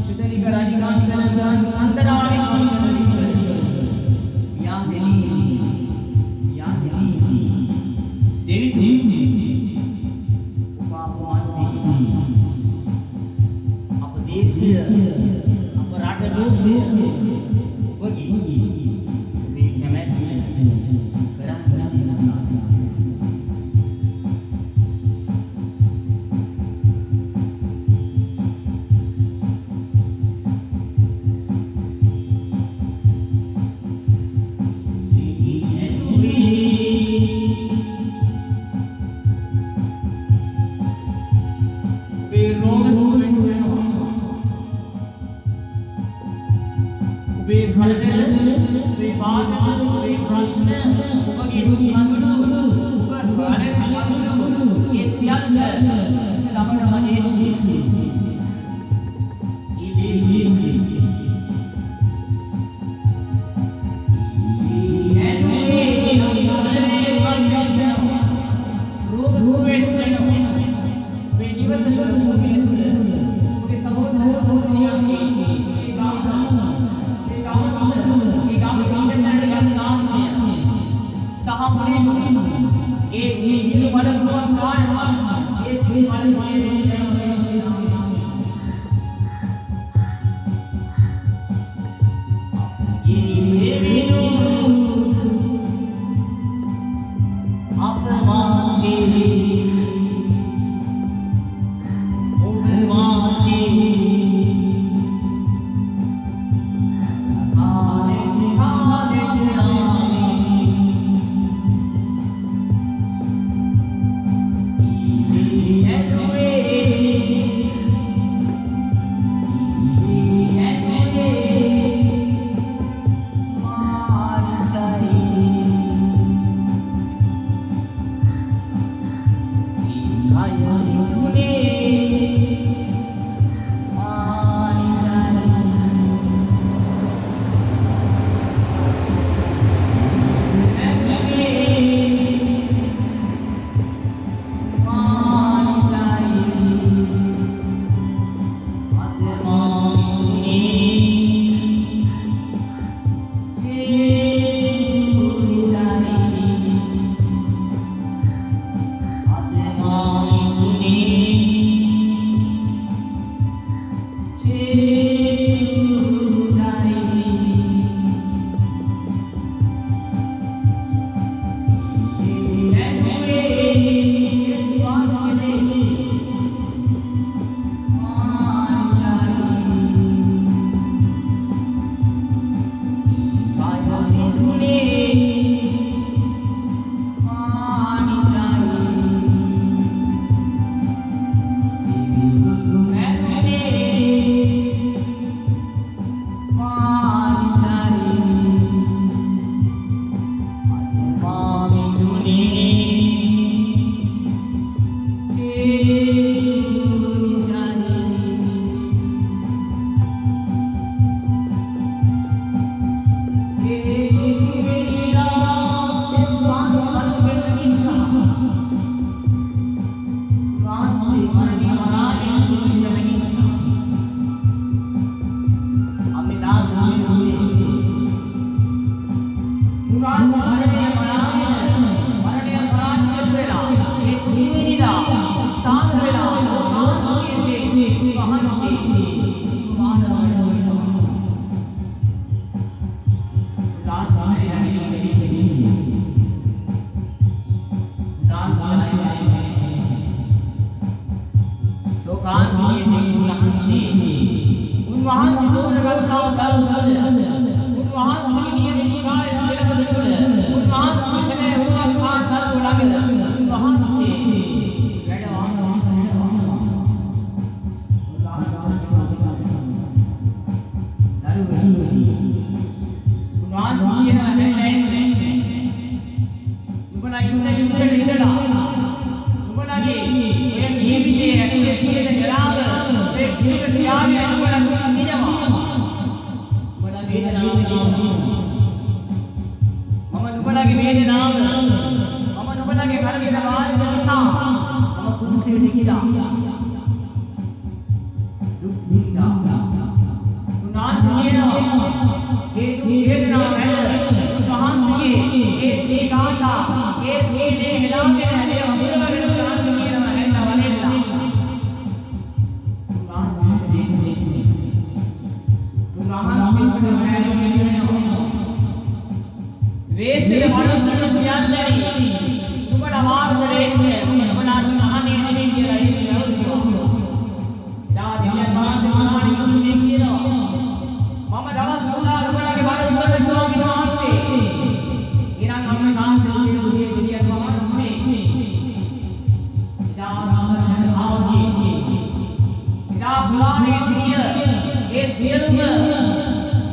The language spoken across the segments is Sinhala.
Sudah dikarajikan tenaga santara di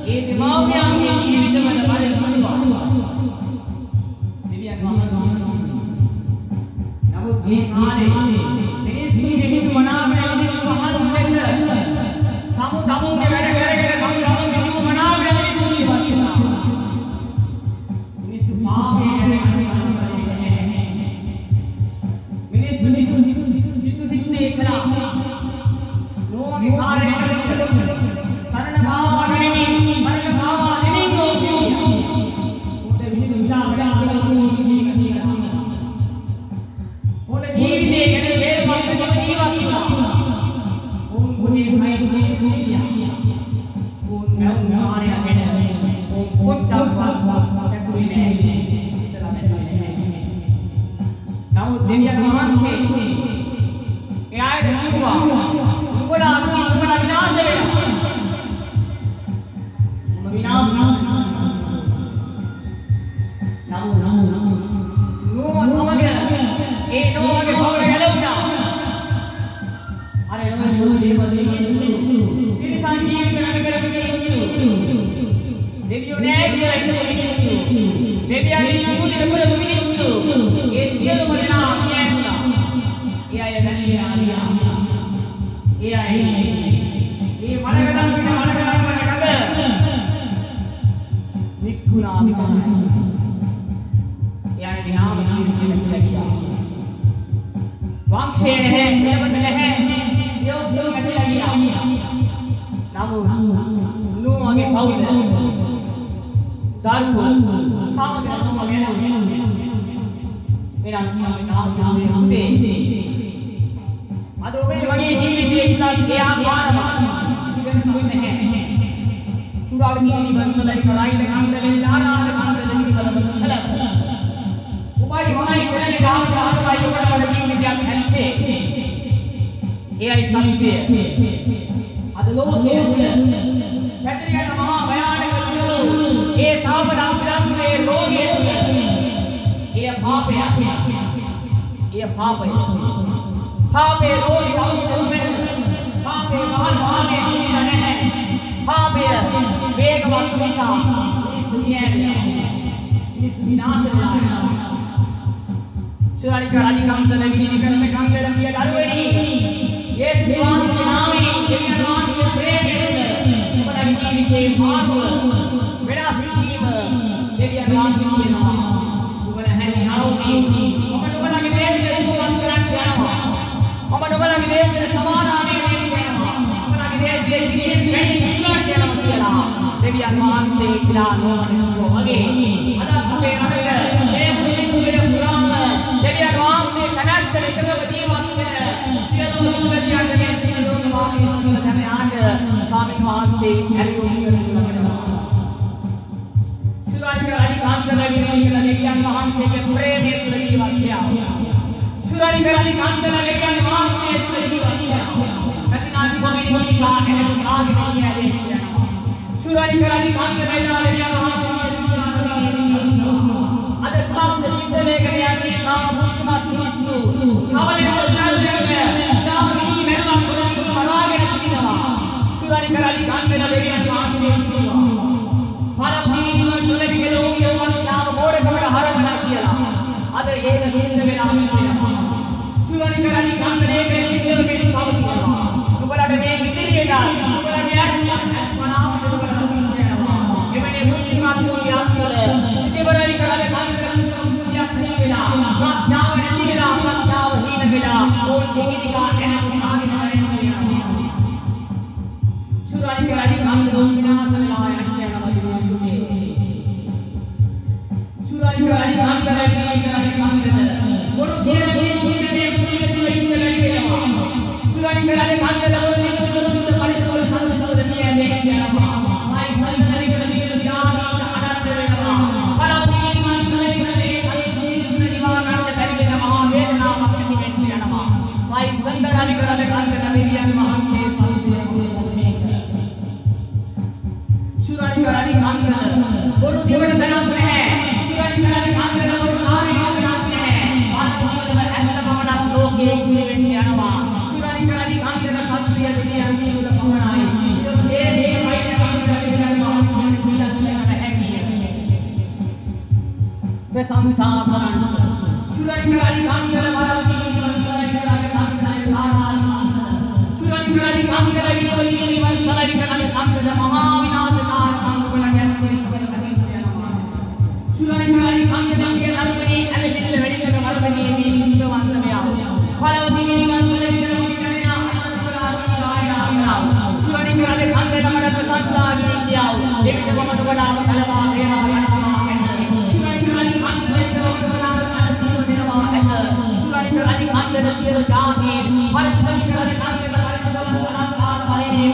ये दिमाग පාපයන්ගේ ජීවිතවල බල සුළුවා. දෙවියන් වහන්සේ නමුත් මේ කාලේ මිනිස්සුන්ගේ හිත මනාවන මිනිස්සු පහළ වෙන්න තමුන්ගේ වැඩ කරගෙන තමුන්ගේ හිත මනාවන මිනිස්සු ජීවත් වෙනවා. මිනිස්සු පාපයෙන් මිනිස්සු හිතුනේ කළා නෝගේ කාලේ සරණ භාවා නෙමෙයි මරණ භාවා නෙමෙයි කෝපිය උන්ට විහිදු ඉඳා වැඩ කරලා උන්ට ජීවිතේ ගැන තේරුමක් නැතිව ජීවත් වුණා. උන් ගුණේ කයි මිනිසියා උන් නවුනාරය ගැන උන් පොට්ටක් දැකුවේ නෑ හිතලා බැලුවේ නෑ. නමුත් දෙවියන් වහන්සේ එයාට කිව්වා උඹලා විනාශ වෙනවා. විනාශ නෝ සමග ඒ නෝගේ පවුල ගැලවුණා. අර නෝ දේවදූත තිරිසන් ජීවිත වැඩ කරපු මිනිස්සු දෙවියෝ නෑ කියලා හිතපු මිනිස්සු දෙවියන් ස්තුති කරපු මිනිස්සු ඒ සියලුම දෙනා කියනවා ඒ අය ගන්නේ ආලියා ඒ අය මේ මනගලන් කඩ නික්ුණා විතරයි. එයාගේ නාම කියලා කියා. වංශේ නැහැ, දෙවද නැහැ. යෝග්‍යව කියලා කියා. නමුත් නෝගේ පවුල දරුවෝ සමග එනම් නාමයේ උදේ අද ඔබේ වගේ ජීවිතයක් කියලා පාරම සිගන සමින්නේ නැහැ. තුරාවදී නිවන්සලයි කරයිද කන්දලේ දානාද කන්දලේ නිවලම සලක. උඹයි මමයි කරන්නේ දාහාරයි ඔබට වල ජීවිතයක් නැත්තේ. එයයි සත්‍යය. අද ලෝකයේ පැතිරෙන මහා භයානක දුරු ඒ සාපදම්පදම්ගේ රෝගයේ එය පාපය. එය පාපය. පාපේ රෝගී වුණොත් පාපේ මහා වාගේ පිළිලා නැහැ. පාපය වේගවත් නිසා මිනිස්සු නියැලෙනවා. මිනිස්සු විනාශ වෙනවා. සුරාලික රාජිකම්තල විනිවිද කරන කංගල පිය දරුවෙනි. යේසුස් වහන්සේ නාමයෙන් දෙවියන් වහන්සේ ප්‍රේමයෙන් ඔබලා ජීවිතේ මාර්ග වෙනස් වීම දෙවියන් වහන්සේ කියනවා. ඔබලා හැරි ආවෝදී ඔබ ඔබලාගේ දේශය සුවපත් කරන්න යනවා. ඔබ ඔබලාගේ දේශය සමාදානයෙන් යනවා. ඔබලාගේ දේශය කිරියෙන් වැඩි විලාට යනවා කියලා දෙවියන් වහන්සේ කියලා නෝවන වගේ අද අපේ රටේ මේ මිනිස්සුගේ පුරාම දෙවියන් වහන්සේ කනත්තට එකව ජීවත් වෙන සියලුම විද්‍යාඥයන් මේ සියලුම වාදී සියලුම ධනයාට ස්වාමීන් වහන්සේ ඇරියුම් කරනවා. සුරාලික රාජිකාන්තල විනිවිද දෙවියන් වහන්සේගේ ප්‍රේමය තුළ ජීවත් වෙනවා. සුරාලික රාජිකාන්තල දෙවියන් වහන්සේ තුළ ජීවත් වෙනවා. ප්‍රතිනාදි කොමිනිටි කාගෙන ආගෙන යනවා. සුරාලික රාජිකාන්තල දෙවියන් වහන්සේ අද තාම සිද්ධ වෙගෙන යන්නේ තාම බුද්ධිමත් මිනිස්සු සවලේ උදල්ලන්නේ තාම මිනි මෙරවක් පොඩි මරාගෙන සිටිනවා. සුරාලික රාජිකාන්තල දෙවියන් වහන්සේ කියනවා පළමුදීම තුලේ මෙලොවගේ වන්තාව බෝරකමට හරවනවා කියලා. අද ඒක සිද්ධ වෙලා ඉන්නවා. සුරාලික රාජිකාන්තලේ සිද්ධ වෙමින් පවතිනවා. ඔබලාට මේ ඉදිරියට ඔබලාගේ අස්මනාවට ඔබලා හිතනවා. එවැනි බුද්ධිමත් යක්කල ඉතිවරලි කරලා කන්දර බුද්ධියක් නිවිලා ප්‍රඥාව නැති වෙලා ප්‍රඥාව හීන වෙලා ඕන් දෙකිනිකා එනකොට ආගෙන යනවා. සුරාලික රාජිකාන්තල විනාශ වෙලා යනවා දුන්නේ. සුරාලික රාජිකාන්තල මොරු කියන මිනිස්සුන්ගේ මේ පුදුමේ ඉන්නලයි වෙනවා. සුරාලික රාජිකාන්තල මොරු මිනිස්සුන්ට පරිසවල සංකල්පවල නියැලේ කියනවා. මයි සංකල්පවල කියන ඥානීත අනන්ත වෙනවා. පළමුදීම මන්ත්‍රයේ අනිත්‍ය නිවා ගන්න බැරි වෙන මහා වේදනාවක් ඇති වෙන්න යනවා. මයි සංකල්පවල රාජිකාන්තල දෙවියන් වහන්සේ සත්‍යය සුරාලික රාජිකාන්තල මොරු දෙවට දනක් නැහැ. සුරාලික රාජිකාන්තල මොරු ආරේකමක් නැහැ. පළමුදීම ඇත්ත පමණක් ලෝකයේ ඉදිරි වෙන්න යනවා. සුරාලික රාජිකාන්තල සත්‍ය දෙවියන් තුල පමණයි. ඒ වගේ මේ වෛද්‍ය කාන්තල දෙවියන් වහන්සේ ප්‍රශංසා කරන්න සුරනිකරණි කංගල වලවදී නිවන්සලයි කරගෙන කංගල සුරනිකරණි කංගල විනවදී නිවන්සලයි කරගෙන කංගල මහා විනාශකාර කංගල ගැස්පෙන්න කරගෙන සුරනිකරණි කංගලගේ අරුමනේ අලෙහිල්ල වැඩිකට වලවදී මේ සුද්ධවන්තමයා වලවදී නිවන්සලයි කරගෙන අනුකලාදී ආයනාව සුරනිකරණි කංගල මඩ ප්‍රශංසා ගීතියව එවිට වමන වඩාව කලවා වේවා ගන්නවා Surani kandana siya jagi, parasitani karane kandana parasitavana ankar paine,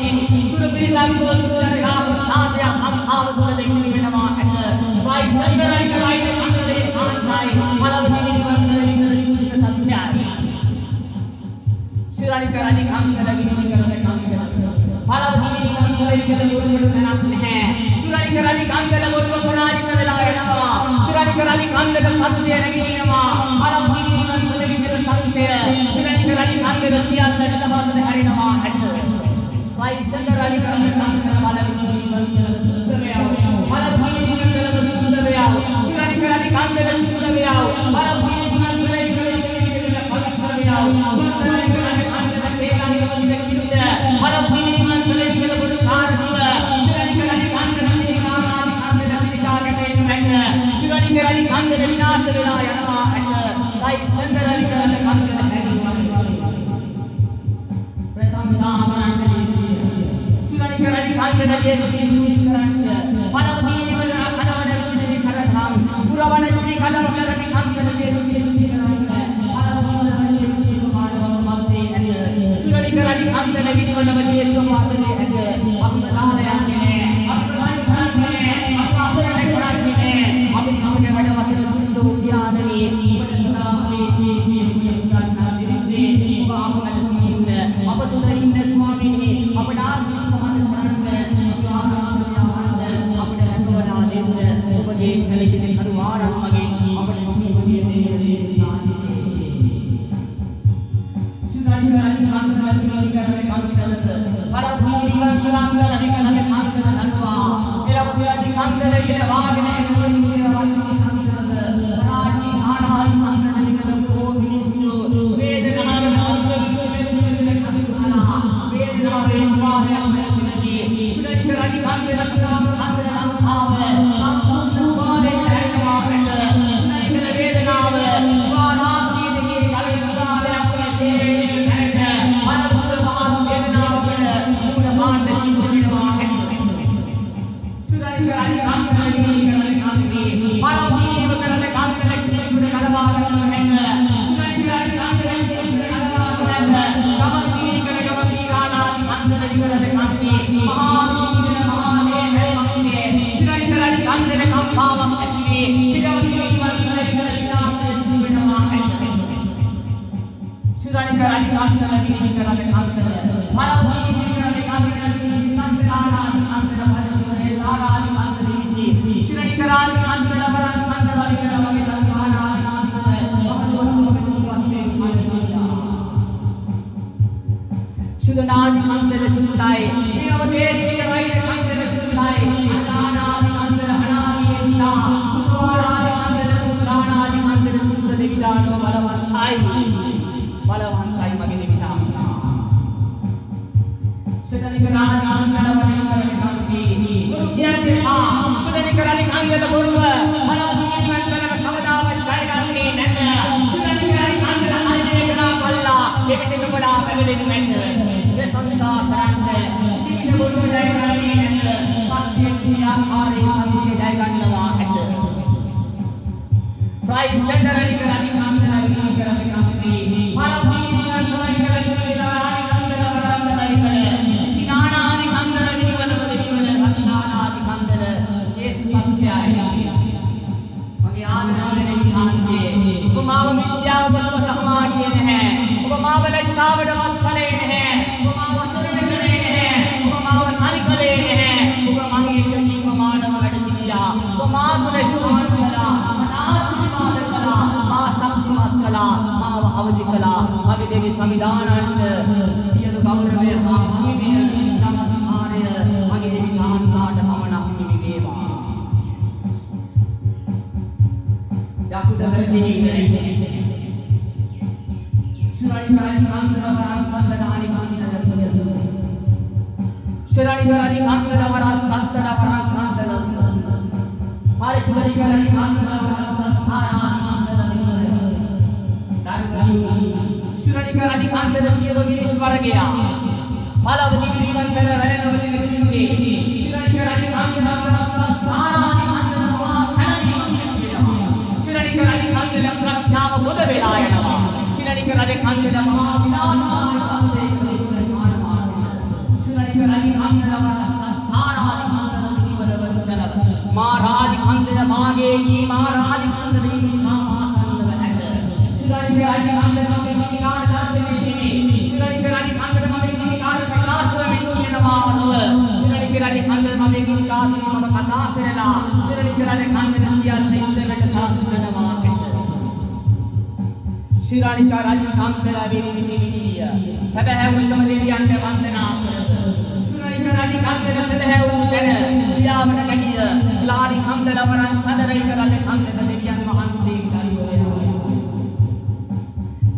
surabiridan ko surani gaap taasya ankar dula deitni venama ekka, vai sandarai karaine kandane kantai, palavati nivansani kala shuddha satyai. Surani karane kandana vinini karane kandana, palavati nivansani kala guruvadu dhanak nahe. Surani karane kandana guruva parajita vela enawa, surani karane kandana satya nagininawa, palavati Surani kandana siyalla nidahasana harinawa at vai sandarani kandana palavati nivansala suddhaveyav palavati nivansala suddhaveyav surani kandana suddhaveyav palavati nivansala ikala pavittraveyav sandarani kandana kelani navadina kiruda palavati nivansala ikala bodu karadiva surani kandana mekaradi kandana pidikagata ennu surani kandana vinasa vela yanawa at vai sandarani kandana Surani kandana jesi nudikaranta palavati nivansala kadavana chini karatham puravana shri kadavakarani kandana jesi nudikaranta palavati jesi numadava matte at surani kandana vinivana jesi maadane at apna dalayane apna kandane apna asarane kandane api samage vada wasana sundho upiyanani upadasada apeti uyanna dirithre oba apana sinna apatula inna swamini apana Salisin karuwaran mage apane jeevaniye deene Surani kandana vinini karane kandana palavati nivansala angala hikalane kandana danuwa elavati adi kandana ilawagene enuwini kandana raji hanahi kandana hikala ko minissu vedana naastha kadukala vedana renwahe amalasinagi Surani kandana kandana anthava Sudhanadi kandana sundai, Vinavaderi karaine kandana sundai, Ananadi kandana anadi enta, Kutuvaradi kandana putranadi kandana sunda devidano balavantai mage devidana. Sudhanikaradi kandana varane karane kampi, Guru kiyante ha, Sudhanikaradi kandana guruva, palavati nivansala kavadawa jayaganne nanna, Sudhanikaradi kandana alidekana palla, evite nubala magelenu nanna. Sansa karante sita guru jayaganne nanna, satya dunya khare satya jayagannawa at. Price sandarani karani kandana vinini karane kampi, palavati nivansala ikala guruvadani kandana varandana ikala, sinanadi kandana vinivana devivana sandanadi kandana yesu satyai. Mage ආදරණය විධාන්තේ ඔබ මාව මිත්‍යාවපතව සහමාගියේ නැහැ ඔබ මාව ලැජ්ජාවටවත් කලේ නැහැ ඔබ මාව අසරණ කලේ නැහැ ඔබ මාව තනි කලේ නැහැ ඔබ මං එක්ක ජීවමානව වැඩ සිටියා ඔබ මා තුළ හිතවන් කළා ආශිර්වාද කළා මා ශක්තිමත් කළා මාව අවදි කළා මගේ දෙවි සංවිධානන්ට සියලු ගෞරවය හා මහිමය නමස්කාරය මගේ දෙවි කාන්තාට පමණක් හිමි වේවා Dakuda berdihi dari Surani karani kantala varas santadani kantala piya Surani karani kantala varas santana varas kantala Parishwari karani kantala varas santana kantala Darugani Surani karani kantala siyalo giriswara gaya Palavati girivantala varanavati nikkuge Surani karani kantala varas santana Surani kandela prajnaava buddha velayanawa Surani kandela maha vilasana Surani kandela sathara kandela vidivada vassala Maharaj kandela maagegi Maharaj kandela kama sandala at Surani kandela mage nikana darshane dene Surani kandela mage nikana prakasa mekkiyanawa nuwa Surani kandela mage nikana mama katha karala Surani kandela siyalle internet සාස්ත්‍රනවා Surani karani kantala vini vidiya sabahu ekama deviyanta vandana karada Surani karani kantala sabahu dana priyawata kadiya lari kantala varan sadarai karade kantala deviyan mahanse kariya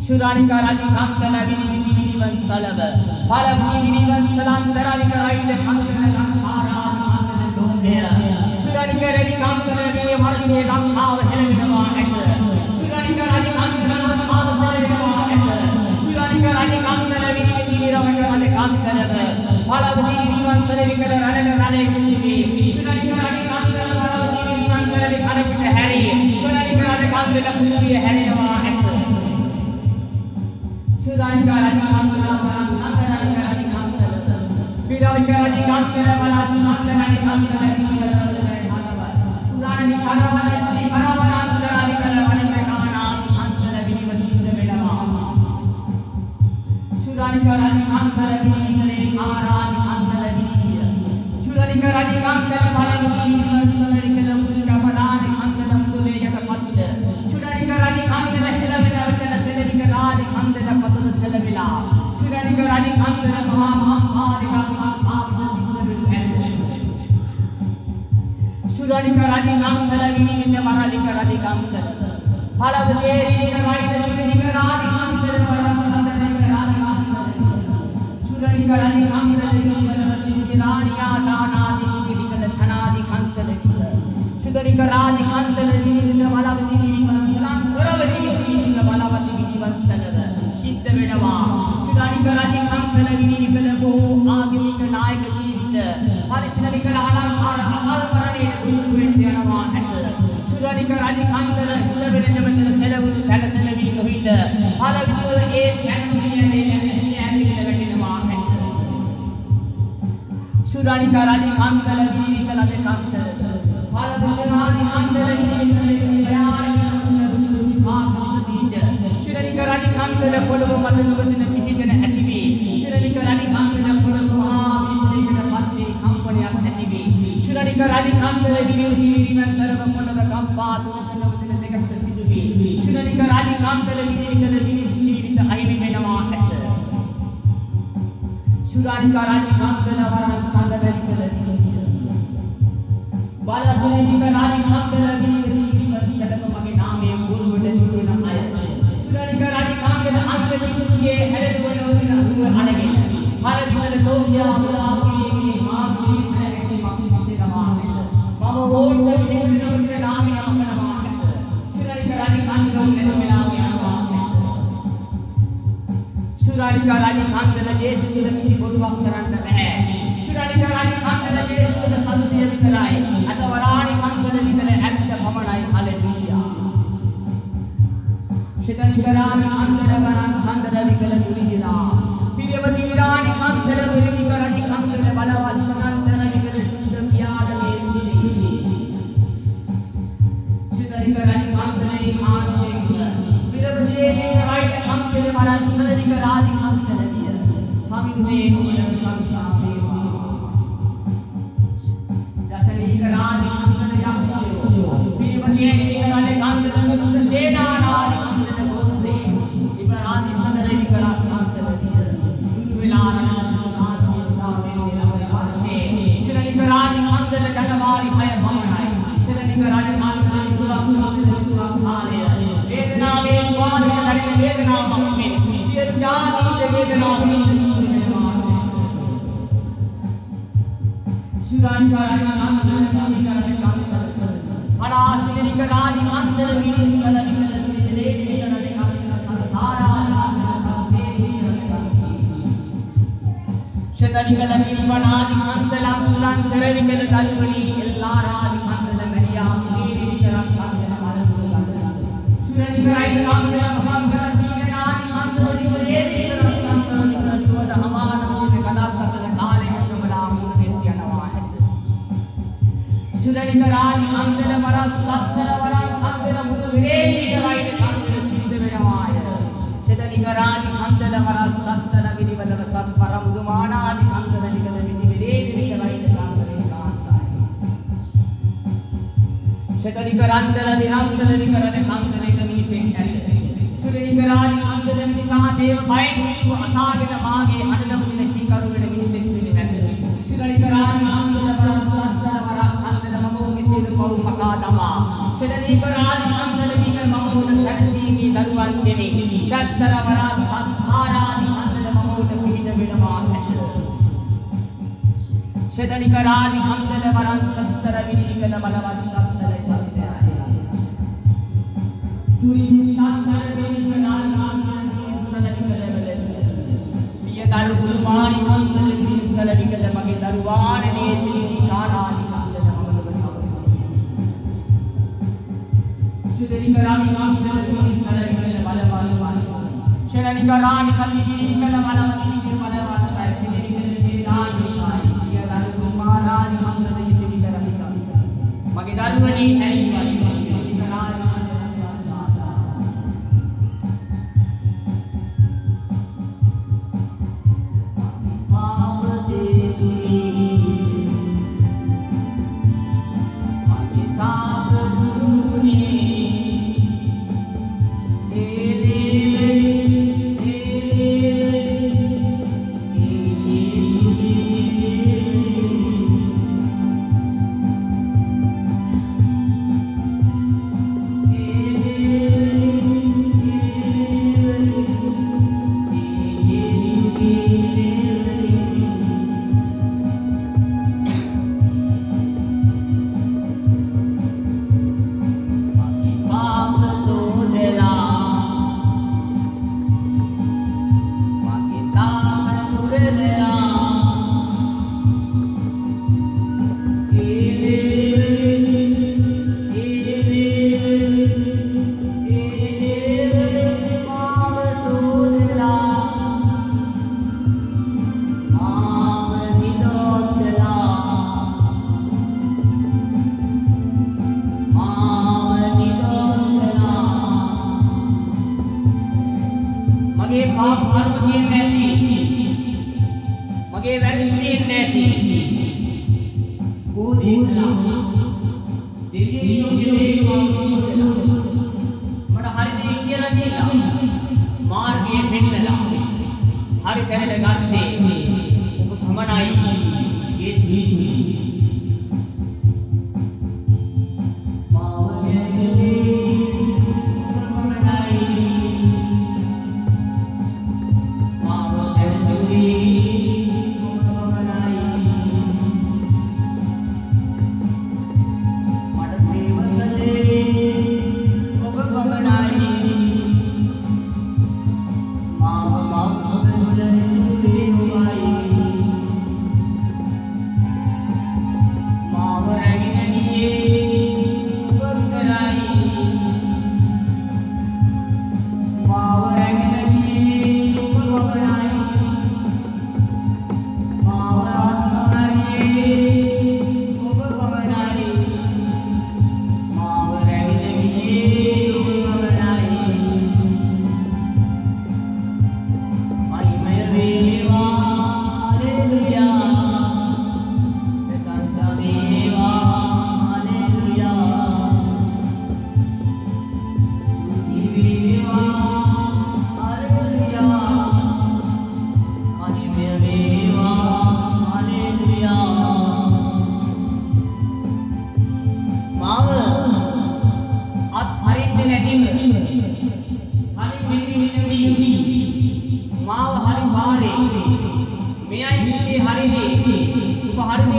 Surani karani kantala vini vidivan salava palavati vidivan salantara vikaraide kantala lankara kantala someya Surani karani kantala ve varshe lankava helevinawa at Surani karani kantala Surani kantala vini vidiravaka rade kantala palavati virivantala vikala rane rane kudivi Surani kantala palavati virivantala vikala pitta hari Surani kantala kudivi harinawa at Surani kantala palavati kantala viravaka kantala palavati kantala viravaka kantala Surani karavana sri karavana andara vikala vanaka kamana kantala vinivasinda velava Surani kantala vinivale Maharaj kantala viniviya Surani kantala palavati virivantala vikala muduga palani kantala mudule yata patula Surani kantala helavena vikala selavika radi kantala patula selavila Surani kantala maha maharika mahavita siddha vidu Surani kantala vinivita maralika radi kantala palavati raida surani radi kantala Surani kantala vinivale vasidi raniya danadi vidikala thanadi kantala viya Surani kantala vinivita palavati virivan salam karavati vinivita palavati virivan salava siddha vedawa Surani kantala vinivale boho agimika nayaka jeevita parishnavikala alankara amal parane uduru vettiyanawa at Surani kantala hidavennamatala selavunu thana selavi nohita palavitula e thanumiyane ඇඳගෙන වැටෙනවා ඇත Surani kantala vinivitala kantala palavati kantala vinivitala Surani kantala polawa mata nuwadina pihijana ඇතිවි Surani kantala polawa maha විශ්ලේෂණ පත්‍රේ කම්පනයක් ඇතිවි Surani kantala vinivitala polawa කම්පා තුනක nuwadina දෙකකට සිදුවේ Surani kantala vinivitala විනිශ්චීවිත අහිමි වෙනවා ඇත Surani kantala varan sandala vikala viniviya Balasuni kantala vinivitala salapa mage naamaya guruwata duruna aya Surani kantala anga kisuge hadaduwana udina ruwa adagena paravitala lohiya mulapiyege maagge ayage makisinawa mama otta vinivitala udina naamaya makanawa Surani kantala nenumelawe anawa Surani kantala දේශ තුල කිසි බොරුවක් කරන්න බෑ Surani kantala දේශ තුල සත්‍යය විතරයි අද වරාණි කන්තල විතර ඇත්ත පමණයි හලෙලුයා Surani kantala වරන් සඳර විකල දුරිදිනා පිරවති විරාණි කන්තල විරිදි කරණි කන්තල බලවස්සනන්තර විකල සුද්ධ පියාඩ මේ සිරිහි Surani kantලේ කාන්තෙන් පිරවති විරාණි කන්තල වරන් සඳරි කරාදි කන්තල Samidme umana samsaveva dasani karani kantala yakshayo pirivatiye nikarane kantala dushta senanadi kantala gotre ibaradi sadare nikara kantala diya guru velana samsavati udavene lamare varshe Surani karani kantala dandavari haya pamanai Surani karani kantala durak kantala වේදනාවක් මේ සියලු ජාති වේදනාවක් පරාශිනික රාදි මන්තර විනිකල ශතනිකල පිරිවනාදි කන්තලම් සුලන්තර විකල දරුවනි එල්ලාරාදි කන්තල මරියා සීරිතරක් කන්තල මලතුරු සුරනිකරයි කන්තල මහංගල දීනාදි කන්තල දිවලේදී විකල සම්තර විකල සුවද අමානමිත කඩක්කසල කාලේ කමලා මුණ වෙච්ච යනවා ඇත සුරනිකරාදි කන්තල වරස් සත්තර වරන් කන්තල මුදු විරේදී විකලයි කන්තල සිද්ධ වෙනවාය ශතනිකරාදි කන්තල වරස් සත්තර විරිවලව සත් පරමුදු මානාදි කන්තල නිකල විදි විරේදී විකලයි කන්තලේ කාන්තයි ශතනිකරන්තල විරම්සල විකරණ කන්තලේක මිනිසෙක් ඇත සුරනිකරාදි කන්තල මිනිසා දේව බයෙන් යුතුව අසාගෙන මාගේ අඬලම වින කීකරු වෙන මිනිසෙක් වෙන්නේ නැත සුරනිකරාදි කන්තල වරස් සත්තර වරන් කන්තල මම උගිසිර පව් මකා දමා ශතනිකරාදි කන්තල වික මම උන සැනසීමේ දරුවන් දෙමි චත්තර වරන් සත්තාරාදි කන්තල මම උට පිහිට වෙනවා ඇත ශතනිකරාදි කන්තල වරන් සත්තර විනිකල බලවත් සත්තර සත්‍යයි තුරින් සත්තර විනිකනාදි කන්තල පිය දරු කුමාරි කන්තල විනිසල විකල මගේ දරුවාන දේශිනී කාරාදි කන්තල මමලව සමසි ශතනිකරාදි කන්තල විනිසල විකල බලවත් ශතනිකරාදි කන්තල විනිකල බලවත් විනිසල බලවත් ශතනිකල චේදානි ආරාදි කන්තල විසිරි කරදි කන්ත මගේ දරුවනි හැරිවයි ශතනිකරාදි මගේ පාප කර්ම තියෙන්නේ නැති මගේ වැරදි තියෙන්නේ නැති බෝධිලා දෙවියෝ කියලා මට හරි දේ කියලා දීලා මාර්ගය පෙන්නලා හරි තැනට ගත්තේ ඔබ තමනයි යේසුස්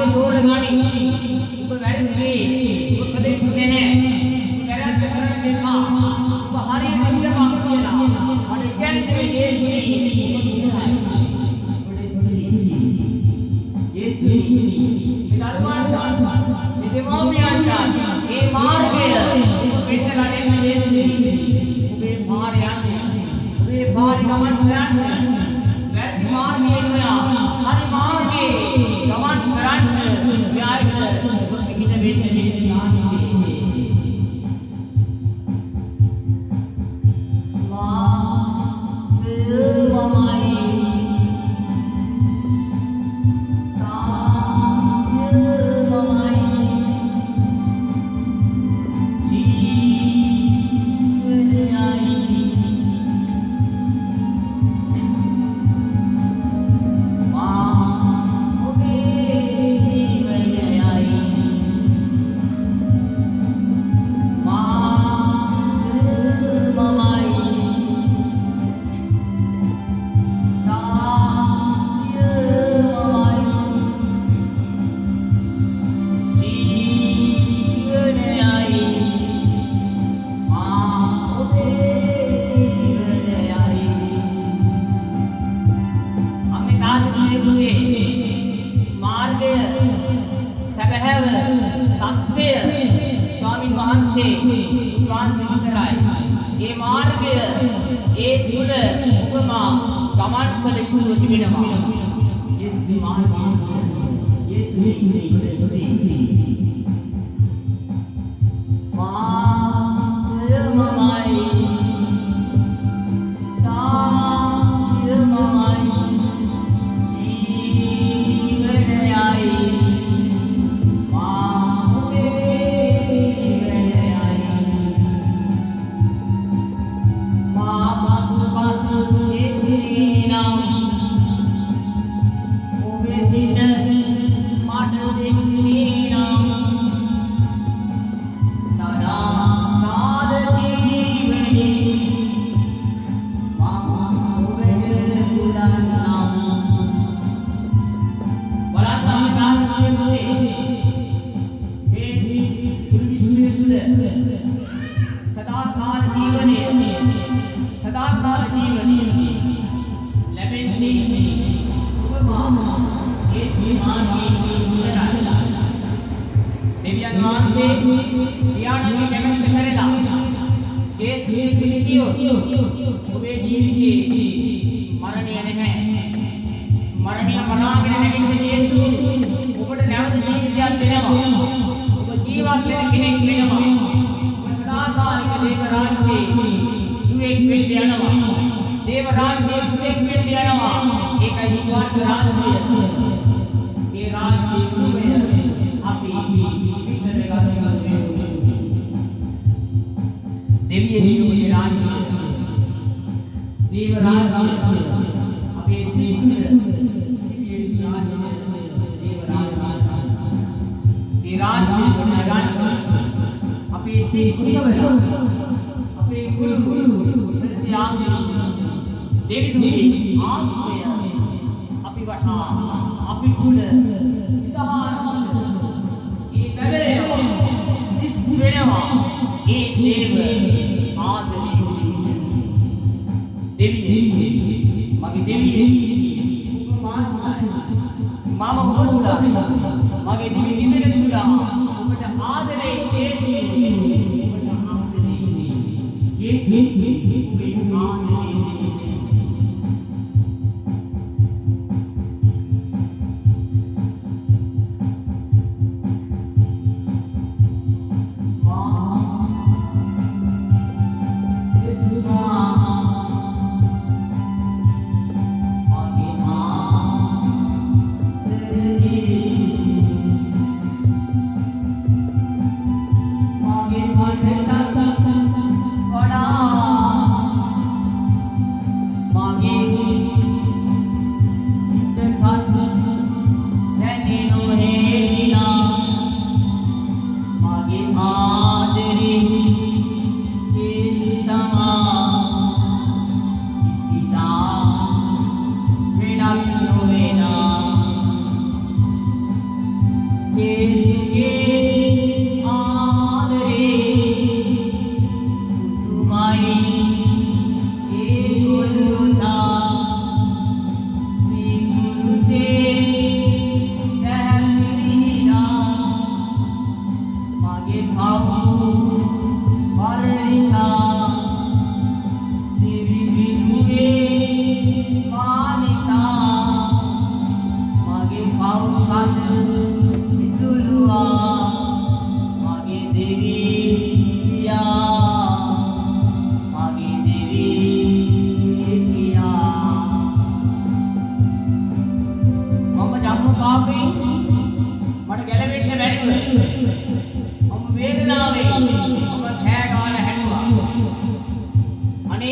මාර්ගයේ තෝරගනි. ඔබ වැරදි වේ. ඔබ කල යුතු නැහැ. ඔබ වැරද්ද කරන්න එපා. ඔබ හරියට ඉන්නපන් කියලා. මට ඉගැන්වුවේ යේසුයි. ඔබ විතරයි. යේසුයි. මේ දරුවන්ට මේ දෙමව්පියන්ට මේ මාර්ගය ඔබ පෙන්නලා දෙන්න යේසුයි. ඔබේ පාරේ යන්න. ඔබේ පාරේ ගමන් කරන්න. වැරදි මාර්ගයේ නොයා හරි මාර්ගයේ ගමන් කරන්න මෙයාට ඔබ පිහිට වෙන්න මේ නාමයේ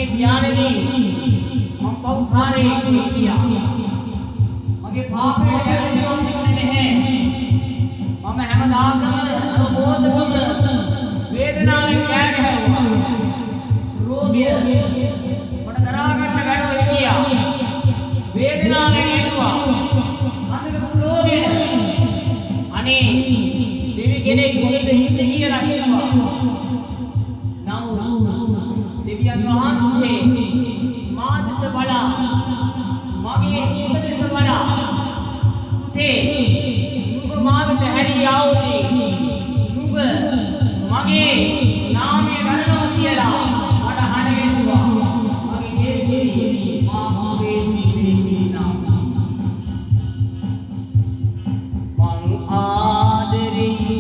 අනේ පියාණනි මම පෞඛාරේ හිටියා මගේ පාපයට ගැලවෙන්නවත් තිබුණේ නැහැ මම හැමදාම අවබෝධකම වේදනාවෙන් කෑ ගැහුවා රෝගය මට දරා ගන්න බැරුව හිටියා වේදනාවෙන් හිටුවා අඳක පුලෝගෙන අනේ දෙවි කෙනෙක් කොහෙද ඉන්නේ කියලා හිතුවා දෙවියන් වහන්සේ මා දෙස බලා මගේ හිත දෙස බලා පුතේ නුඹ මා වෙත හැරී ආවොත් නුඹ මගේ නාමය ගන්නවා කියලා මට හඬ ගැසුවා මගේ ජේසුස් මා මගේ නිදේ නාම මං ආදරේ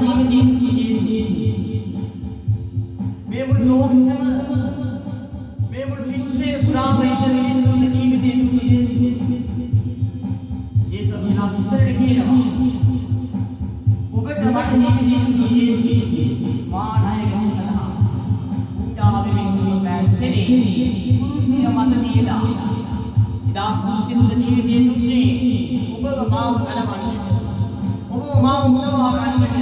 ජීවිතයේ මේ මුළු ලෝකෙම මේ මුළු විශ්වයේ පුරාම ඉන්න මිනිස්සුන්ගේ ජීවිතයේ දුන්නේ යේසුස්. යේසුස් විනාශයට කියනවා. ඔබට මට ජීවිතයේ දුන්නේ යේසුස්. මා ණයගෙන සදා. පූජාවෙන් පැහැසෙන්නේ කුරුසිය මත තියලා. ඉදා කුරුසියුද ජීවිතයේ දුන්නේ ඔබව මාව ගලවන්නට. ඔබව මාව මුදවා ගන්නට.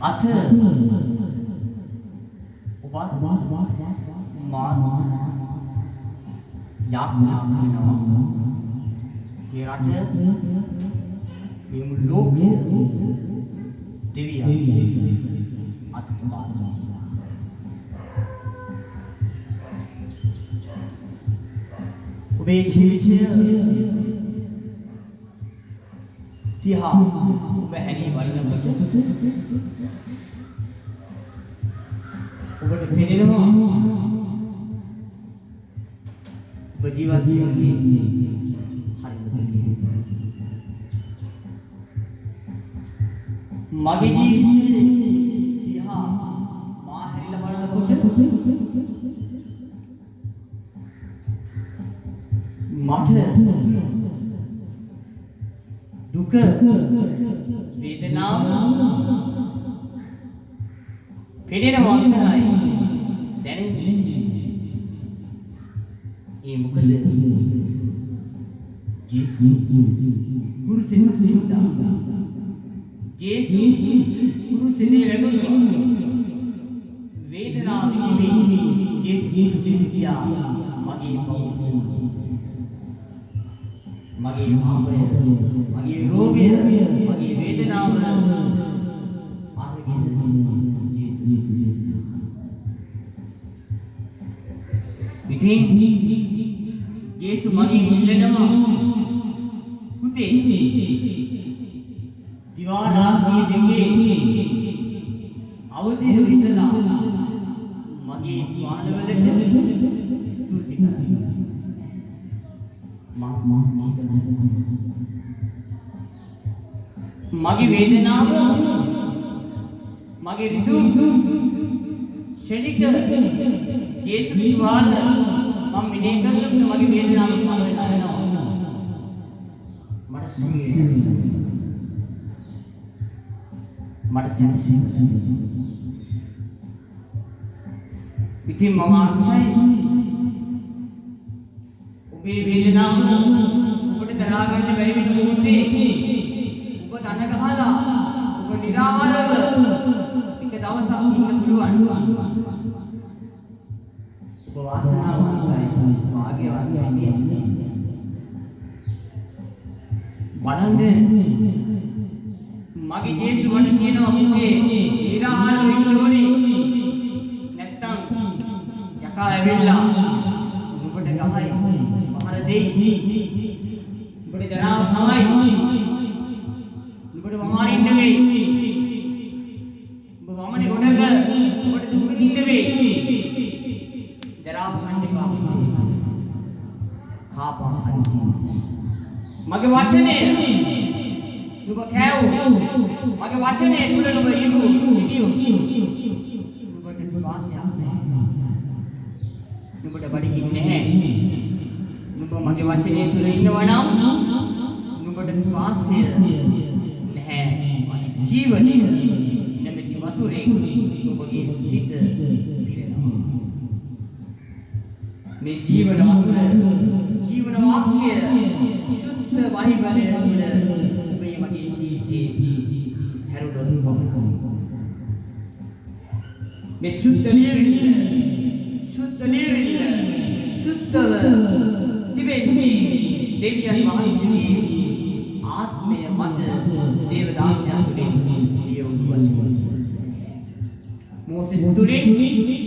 අත ඔබ මා යාඥා කරනවා මේ රට මේ මුළු ලෝකේ දෙවියන් අත තුමාලා ඔබේ ජීවිතය තිහා ඔබ හැරී බලනකොට ඔබට පෙනෙනවා ඔබ ජීවත් වෙන්නේ හරියට මගේ ජීවිතේ තිහා මා හැරිලා බලනකොට මට දුක වේදනාව පෙනෙනවා විතරයි දැනෙන්නේ. ඒ මොකද ජේසු ගුරු සෙනෙහුදා ජේසු ගුරු සෙනෙහුදා වේදනාව නෙමෙයි ජේසු ගුරු සෙනෙහුදා මගේ පෞරුෂය මගේ පාපය මගේ රෝගය මගේ වේදනාව අරගෙන ජේසු ඉතින් ජේසු මගෙන් ඉල්ලනවා පුතේ දිවා රාත්‍රී දෙකේ අවදිව ඉඳලා මගේ ද්වාරවලට ස්තුති කරන්න මගේ වේදනාව මගේ රිදුම් ශනික ජේසුස් තුවාල මම විනය කරනකොට මගේ වේදනාව පහළ වෙලා යනවා. මට සැනසීම. ඉතින් මම ආසයි ඔබේ වේදනාව ඔබට දරා ගන්න බැරි වෙන මොහොතේ ඔබ දන ගහලා ඔබ නිරාවරව එක දවසක් ඉන්න පුළුවන්. ඔබ වාසනාවන්තයි, වාග්යවන්තයි. බලන්න මගේ ජේසුස් මට කියනවා පුතේ නිරාවරව ඉන්න ඕනේ. නැත්තම් යකා ඇවිල්ලා ඔබට ගහයි පහර දෙයි. ඔබට ජරාව තමයි. ඔබට වමාරින්න වෙයි. ඔබ වමනේ ගොඩක ඔබට දුක් විඳින්න වෙයි. ජරාව ගන්න එපා පුතේ. කාපා හරි. මගේ වචනේ ඔබ කෑවෝ. මගේ වචනේ තුල ඔබ ඉවු සිටියෝ. ඔබට වාසියක් නැහැ. ඔබට බඩගින්න නැහැ. ඔබ මගේ වචනේ තුල ඉන්නවා නම් ඔබට වාසිය නැහැ. මගේ ජීවනය නැමැති වතුරේ ඔබගේ සිත පිරෙනවා. මේ ජීවන වතුර ජීවන වාක්‍ය සුද්ධ වහිවලය තුල ඔබේ මගේ ජීවිතේ හැරුණොත් පමණයි. මේ සුද්ධ ලියවිල්ල සුද්ධව තිබෙන්නේ දෙවියන් වහන්සේගේ ආත්මය මත දේවදාසයන් තුළින් ලියවුණු වචන. මෝසෙස් තුළින්,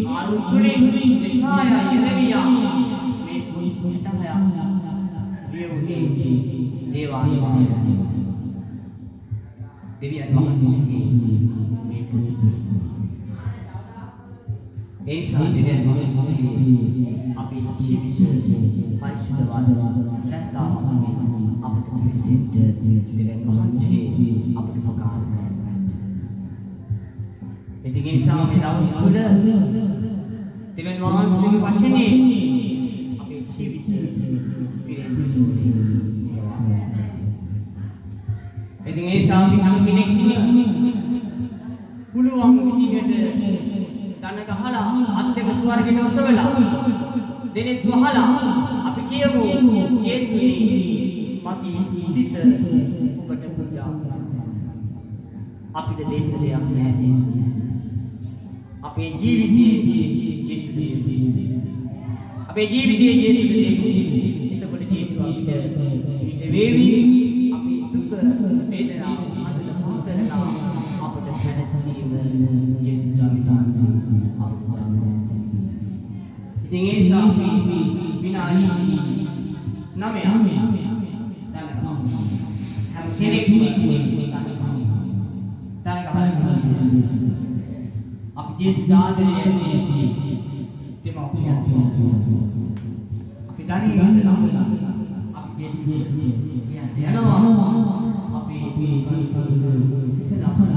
ආරෝන් තුළින්, යෙසායා, යෙරමියා මේ 66 ලියවුණේ දේවානුභාවය. දෙවියන් වහන්සේගේ මේ ඒසා දෙවියන් වහන්සේ අපේ ජීවිත පරිශුද්ධවද ජනතාවක් මේ අපට පිළිසෙත් දෙවියන් වහන්සේ අපට උපකාර කරනවා. ඉතින් ඒ නිසා මේ දවස් තුළ දෙවියන් වහන්සේගේ වචනේ අපේ ජීවිත පිරෙන්න ඕනේ. ඉතින් ඒ නිසා හැම කෙනෙක්ම පුළුවන් විදිහට දන ගහලා අත් දෙක ස්වර්ගෙට ඔසවලා දෙනෙත් වහලා අපි කියමු යේසුනි මගේ සිත ඔබට පූජා කරනවා. අපිට දෙන්න දෙයක් නැහැ යේසුනි. අපේ ජීවිතයේ යේසුස් දෙන්නේ. අපේ ජීවිතයේ යේසුස් දෙන්නේ. එතකොට යේසුස් අපිට ඊට වේවි අපේ දුක වේදනා අදන පාදනා අපට සැනසීම යේසුස් අපිට ඉතින් ඒ නිසා අපි විනාඩි 9ක් දැනගමු. හැම කෙනෙක්ම දැනගන්න අපි ජේසුස් ආදරය දෙමව්පියන් අපි තනියම ඉඳලා අපි ජේසුස් යනවා අපි ඉස්සරහට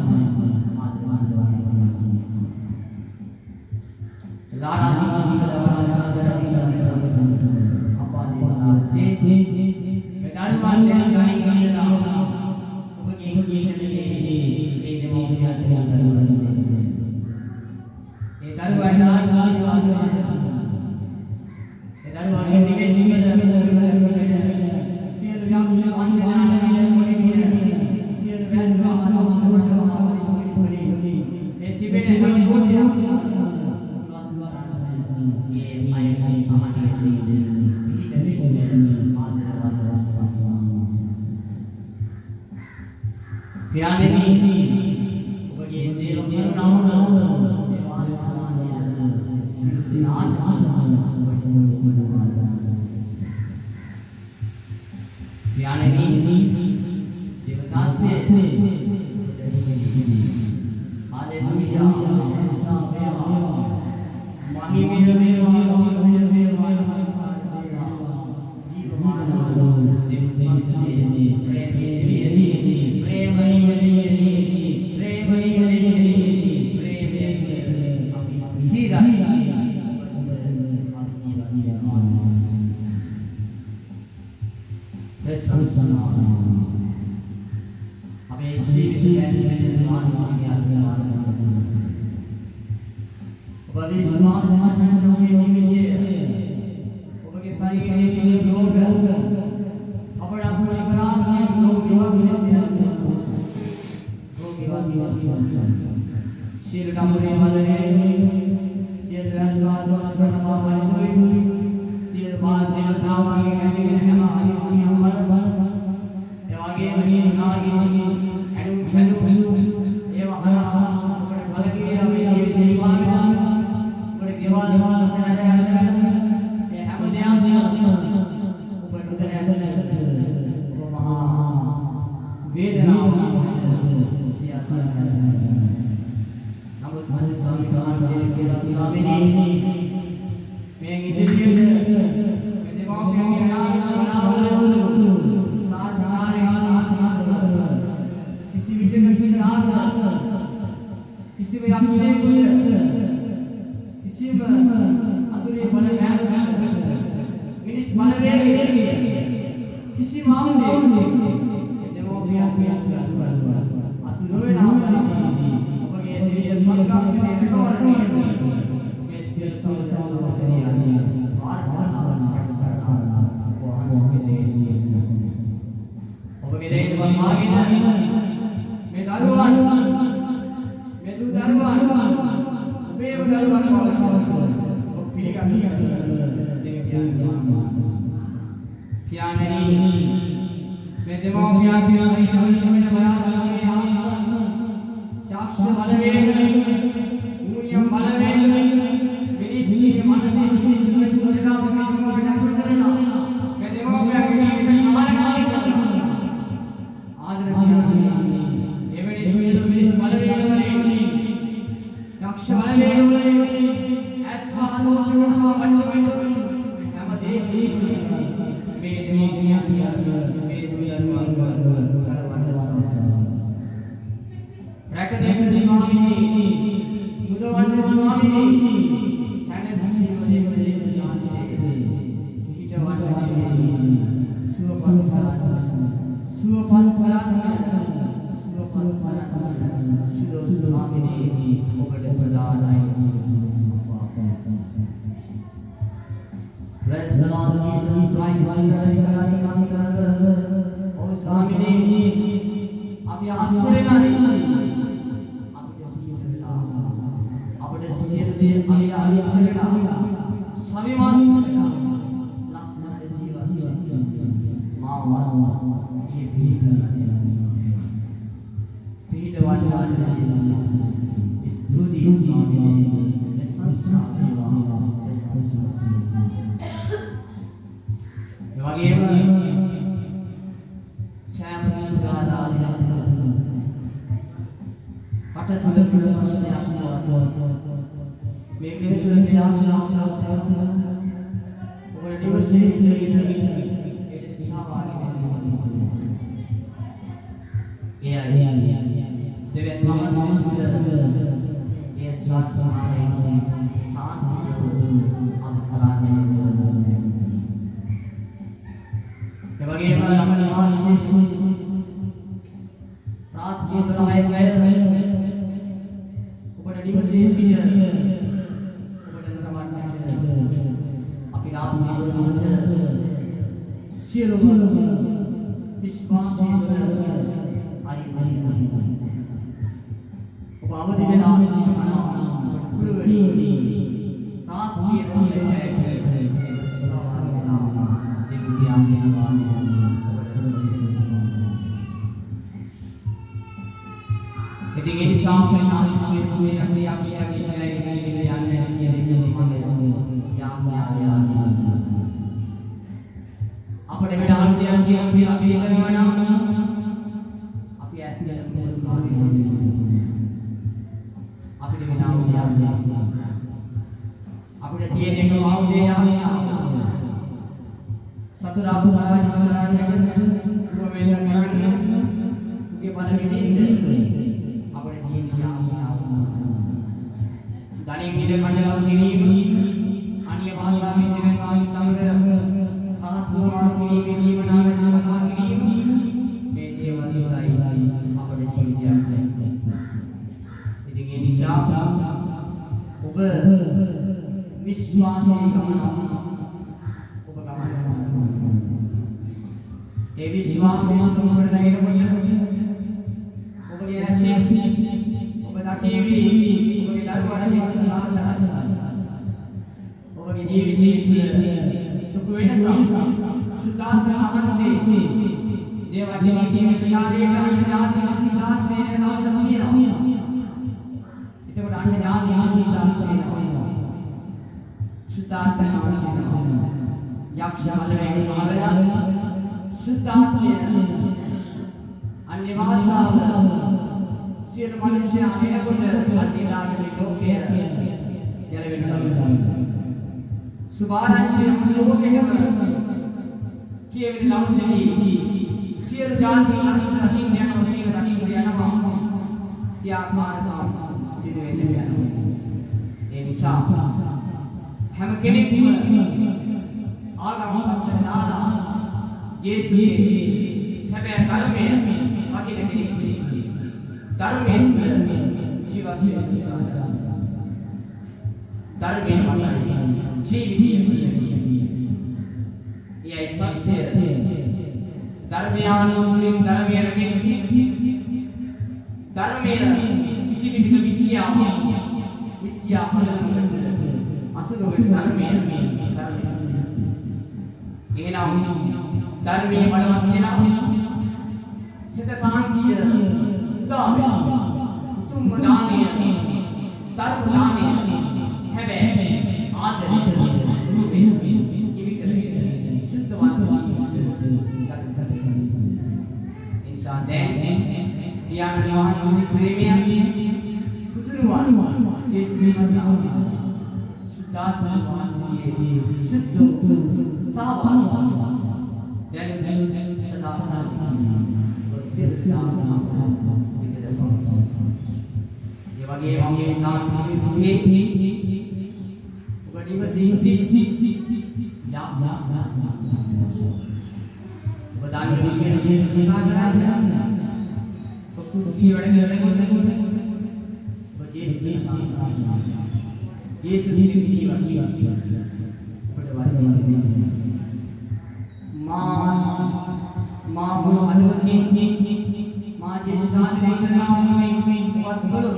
ධනින් ඉද කඩලා කිරීම අන්‍ය භාෂාවෙන් දෙන කායි සංග රහස්වමාන කිරීමේ දීවනාගත කතා කිරීම මේ දේවල් තුළයි අපේ ජීවිතයක්. ඉතින් ඒ නිසා ඔබ විශ්වාසයෙන් ගමන ඔබ ගමන ඒ විශ්වාසයෙන් ඔබට නැගෙනකොට ඔබගේ ඇසේ ඔබ දකිවි ඔබගේ දරුවාට ඔබගේ ජීවිතයේ දුක වෙනසක් සුද්ධාත්ම අවශ්‍යයි දේවජනී ජීවිතයේ කරන සුද්ධාත්මයේ නවසක් තියෙනවා. එතකොට අන්න ඥානීය සුද්ධාත්මයේ සුද්ධාත්මය අවශ්‍යයි. යක්ෂ මලවේ මාරයා සුද්ධාත්මය අන්‍ය භාෂාව සියලු මිනිස්යන් එනකොට අන්‍යදාගේ ලෝකයේ ගැලවෙන්න සුභාරංචිය ලෝකෙකම කියවෙන දවසේදී සියලු ජාති අනුශාසන රකින්න යන වශයෙන් රකින්න යනවා. ත්‍යාගමාර්ග සිදු වෙන්න යනවා. ඒ නිසා හැම කෙනෙක්ම ආගම පස්සට දාලා ජේසුස්ගේ සැබෑ ධර්මය රකින්න කෙනෙක් ධර්මයෙන් ජීවත් වෙන්න ධර්මයෙන් මතයි ජීවිතය යයි සත්‍ය ධර්මයානුකූලින් ධර්මය රැකෙන්න ධර්මයේ කිසි විදිහක විද්‍යාව අසුර වෙන ධර්මය එහෙනම් ධර්මයේ බලවත් වෙනවා සිත සාන්තිය උදා උතුම් දානය ධර්ම දානය සැබෑ ආදරය රූපේ කිවිතරේ සුද්ධවන්ත ඉන්සාන් දැන් පියාණන් වහන්සේ ප්‍රේමය පුදුරුවන් ජේසුස්ගේ සුද්ධාත්ම වහන්සේ සුද්ධ සාවාන දැන් සදාකාලික ये वगे वगे नाम के उगड़ी वसीती या बताने के लिए बता रहा तो कुर्सी वड़े ये सुधी वगी बड़े वाले मां बोलो अदवती मां जिस नाम नहीं करना में बात बोलो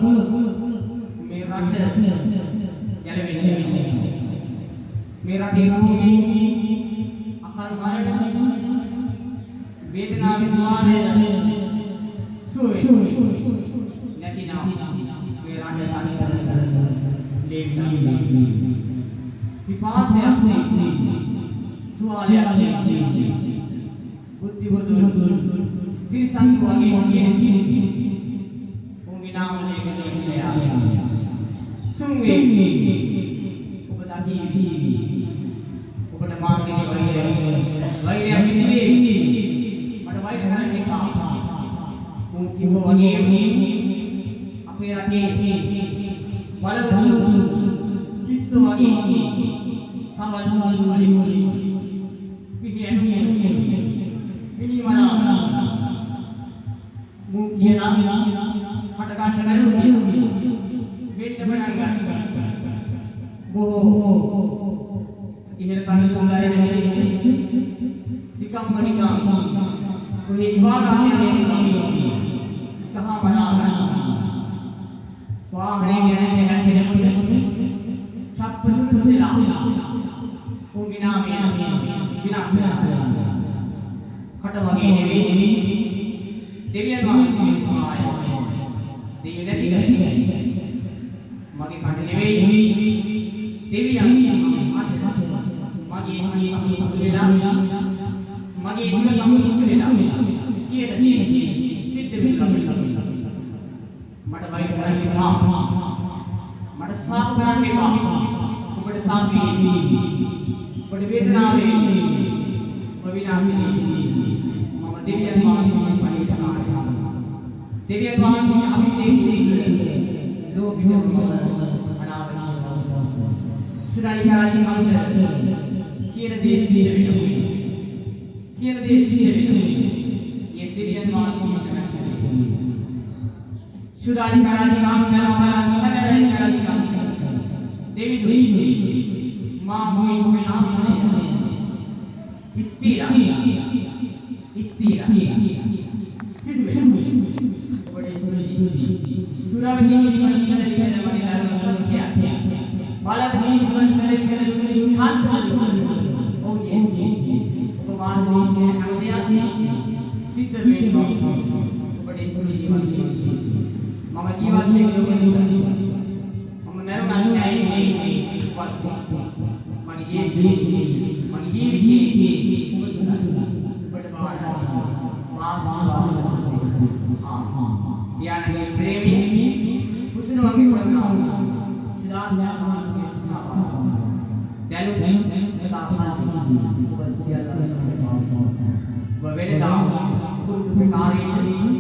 मेरा जलवे मेरा देवो अकाल मरण वेदना विद्वान सोए नती नाम मेरा जतानी लेवना विपास से अपने दुआ ले बुद्धि बुद्धि फिर संग आगे ये ओंगे नाम लेकर ले आया सुंगे उपदा की उपदा मांग के वही अपनी मत वही करने का उनकी वो आगे अपने रखे वाला किसो आगे सामान वाली पिछले ini mana mungkin katakan dengan begitu beda menangga boh ihir kami penggarai dari sikam menikah kuni ibadah ini kami kah mana wah hari ini dengan kita cap betul sila pembina bina sila kata wage nevi deviyan wage sila deviyan නැති කරේ මගේ කට නෙවෙයි දෙවියන් මගේ සුවේදා මගේ ඉන්න සම්මුසුවේදා කියන දේ සිද්ධ වෙනවා මට වෛර කරන්න එපා මට සාප කරන්න එපා ඔබට සාපේ ඔබට වේදනාවේ ඔබ විනාශේ මම දෙවියන් වහන්සේගේ පරිපාලනය දෙවියන් වහන්සේගේ අභිෂේකයෙන් ලෝකෙම सुराली कराली मंदिर किर देशी ये दिव्यमान की सुराली कराली मंदिर सगराली कराली मंदिर देवी दुई मां हुई विनाशनी स्थिरा सिद्धवे बड़े सुरली दुरावती जीवन चले चले मगे दारू सत्य बालक जीवन चले चले खान ओ ये भगवान ने हमें दिया सिद्ध में बड़े सुरली जीवन मगे जीवन में लोगों ने हम मेरे नाम न्याय में बात मगे ये मगे जीवित यानी प्रेमी पुत्र अंगे करना सिद्धांत मान के साथ दैनु सदा फाल वसिया ववेदा कुल प्रकारे